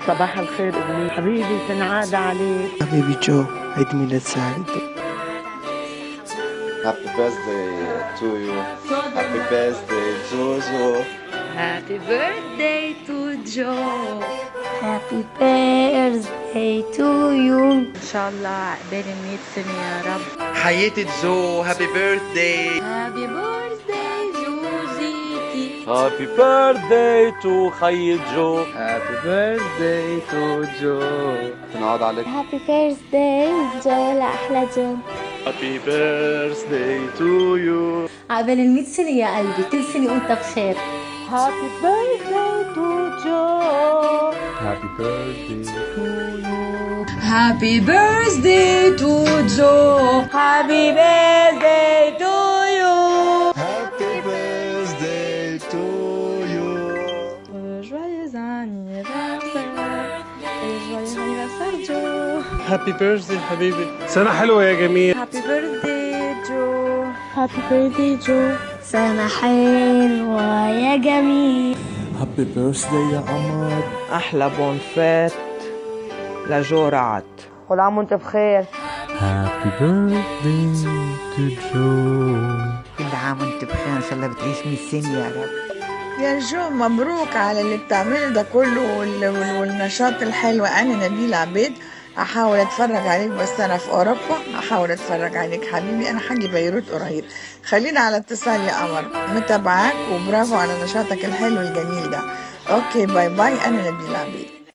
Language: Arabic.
صباح الخير ابني حبيبي، تنعاد عليك. حبيبي جو، عيد ميلاد سعيد. Happy birthday to you. Happy birthday Jojo. Happy birthday to Joe. Happy birthday to you. إن شاء الله عقبال 100 سنة يا رب. حياتي جو، هابي بيرثداي. Happy birthday جوزيتي. Happy birthday to خي جو. Happy birthday to جو. تنعاد عليك. Happy birthday جو لأحلى جو. Happy birthday to you. عقبال 100 سنة يا قلبي، كل سنة وانت بخير. Happy birthday to Joe. Happy birthday to you. Happy birthday to Joe. Happy birthday to you. Happy birthday to you. Joyeux anniversaire. Joyeux anniversaire Joe. Happy birthday حبيبي، سنة حلوة يا جميل. Happy birthday Joe. Happy birthday جو. سنة حلوة يا جميل. هابي بيرثداي يا قمر. أحلى بونفيت لجو رعد. كل عام وأنت بخير. Happy birthday to Joe. كل عام وانت بخير، ان شاء الله بتعيش 100 سنة يا رب. يا جو مبروك على اللي بتعمله ده كله والنشاط الحلو. أنا نبيل عبيد، أحاول أتفرج عليك بس أنا في أوروبا. أحاول أتفرج عليك حبيبي، أنا حاجي بيروت قريب. خلينا على اتصال يا قمر، متابعاك وبرافو على نشاطك الحلو الجميل ده. أوكي باي باي، أنا نبيل عبيد.